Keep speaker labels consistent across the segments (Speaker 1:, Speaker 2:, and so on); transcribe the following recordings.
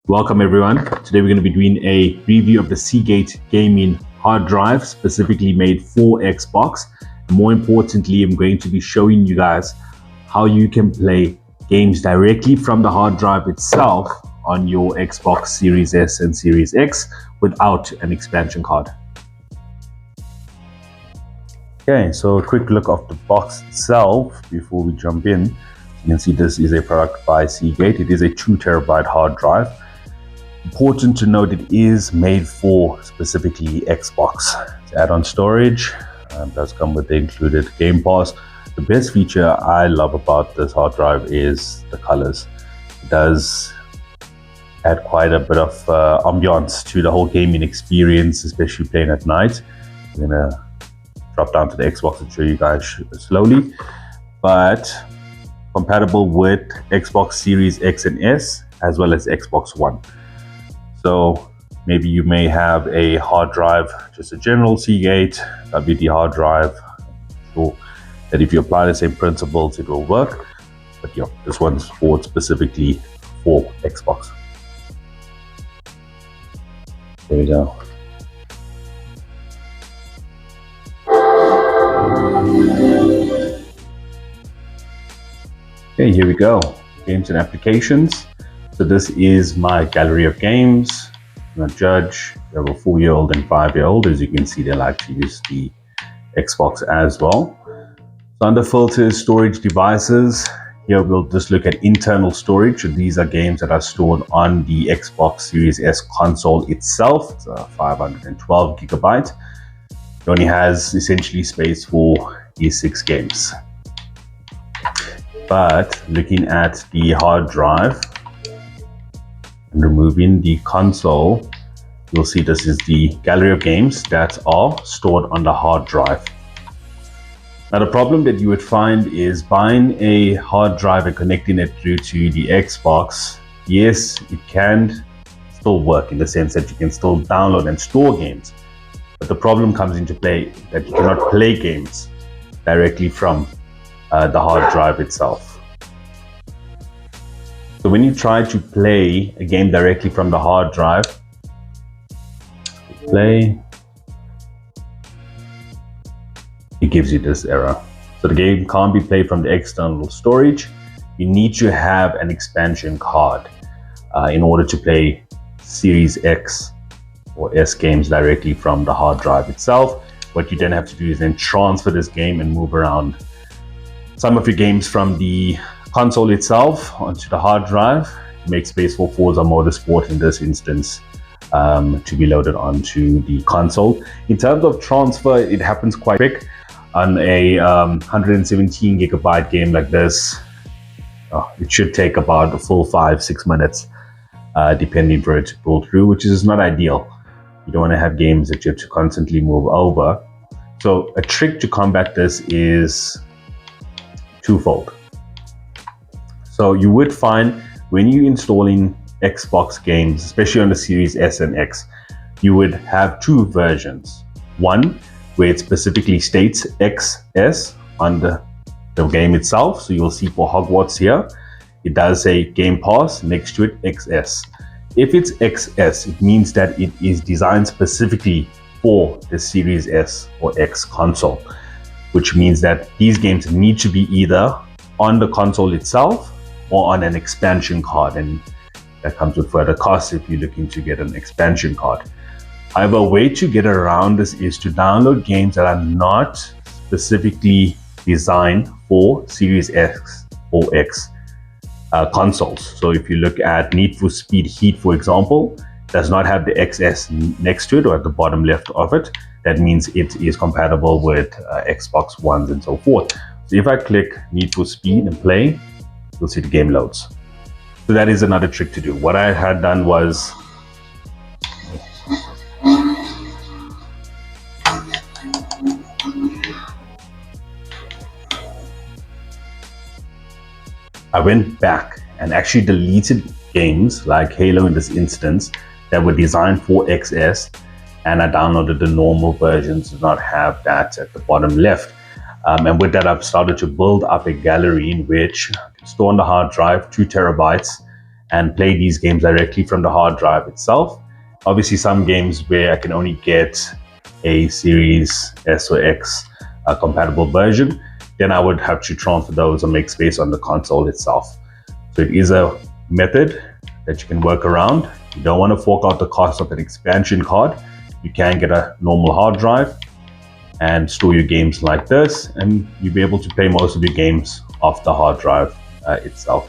Speaker 1: Welcome everyone. Today we're going to be doing a review of the Seagate gaming hard drive specifically made for Xbox. More importantly, I'm going to be showing you guys how you can play games directly from the hard drive itself on your Xbox Series S and Series X without an expansion card. Okay, so a quick look of the box itself before we jump in. You can see this is a product by Seagate. It is a 2 terabyte hard drive. Important to note, it is made for specifically Xbox. It's add-on storage, does come with the included Game Pass. The best feature I love about this hard drive is the colors. It does add quite a bit of ambiance to the whole gaming experience, especially playing at night. I'm gonna drop down to the Xbox and show you guys slowly, but compatible with Xbox Series X and S as well as Xbox One. So maybe you may have a hard drive, just a general Seagate WD hard drive. So that if you apply the same principles, it will work. But yeah, this one's specifically for Xbox. There we go. Okay, here we go. Games and applications. So this is my gallery of games. I'm a judge. We have a 4-year-old and 5-year-old. As you can see, they like to use the Xbox as well. So under filters, storage devices, here we'll just look at internal storage. These are games that are stored on the Xbox Series S console itself. It's a 512 gigabyte. It only has essentially space for these 6 games. But looking at the hard drive, and removing the console, you'll see this is the gallery of games that are stored on the hard drive. Now the problem that you would find is buying a hard drive and connecting it through to the Xbox. Yes, it can still work in the sense that you can still download and store games, but the problem comes into play that you cannot play games directly from the hard drive itself. So when you try to play a game directly from the hard drive, play, it gives you this error. So the game can't be played from the external storage. You need to have an expansion card in order to play Series X or S games directly from the hard drive itself. What you then have to do is then transfer this game and move around some of your games from the console itself onto the hard drive, make space for Forza Motorsport in this instance to be loaded onto the console. In terms of transfer, it happens quite quick. On a 117 gigabyte game like this, it should take about a full 5-6 minutes depending for it to pull through, which is not ideal. You don't want to have games that you have to constantly move over. So a trick to combat this is twofold. So you would find when you're installing Xbox games, especially on the Series S and X, you would have 2 versions. One where it specifically states XS on the game itself. So you'll see for Hogwarts here, it does say Game Pass, next to it XS. If it's XS, it means that it is designed specifically for the Series S or X console, which means that these games need to be either on the console itself or on an expansion card, and that comes with further costs if you're looking to get an expansion card. However, a way to get around this is to download games that are not specifically designed for Series X or X consoles. So if you look at Need for Speed Heat, for example, does not have the XS next to it or at the bottom left of it. That means it is compatible with Xbox Ones and so forth. So if I click Need for Speed and play, you'll see the game loads. So that is another trick to do. What I had done was I went back and actually deleted games like Halo in this instance that were designed for XS, and I downloaded the normal versions, do not have that at the bottom left. And with that, I've started to build up a gallery in which I can store on the hard drive 2 terabytes and play these games directly from the hard drive itself. Obviously, some games where I can only get a Series S or X compatible version, then I would have to transfer those or make space on the console itself. So it is a method that you can work around. You don't want to fork out the cost of an expansion card. You can get a normal hard drive and store your games like this, and you'll be able to play most of your games off the hard drive itself.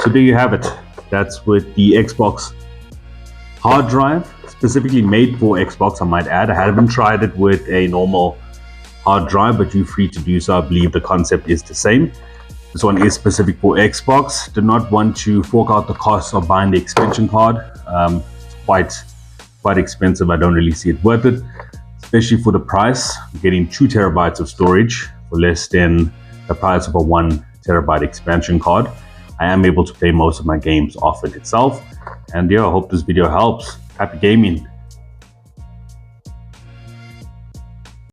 Speaker 1: So there you have it. That's with the Xbox hard drive, specifically made for Xbox, I might add. I haven't tried it with a normal hard drive, but you're free to do so. I believe the concept is the same. This one is specific for Xbox. Did not want to fork out the cost of buying the expansion card. It's quite expensive. I don't really see it worth it, especially for the price. I'm getting 2 terabytes of storage for less than the price of a 1 terabyte expansion card. I am able to play most of my games off it itself. And yeah, I hope this video helps. Happy gaming.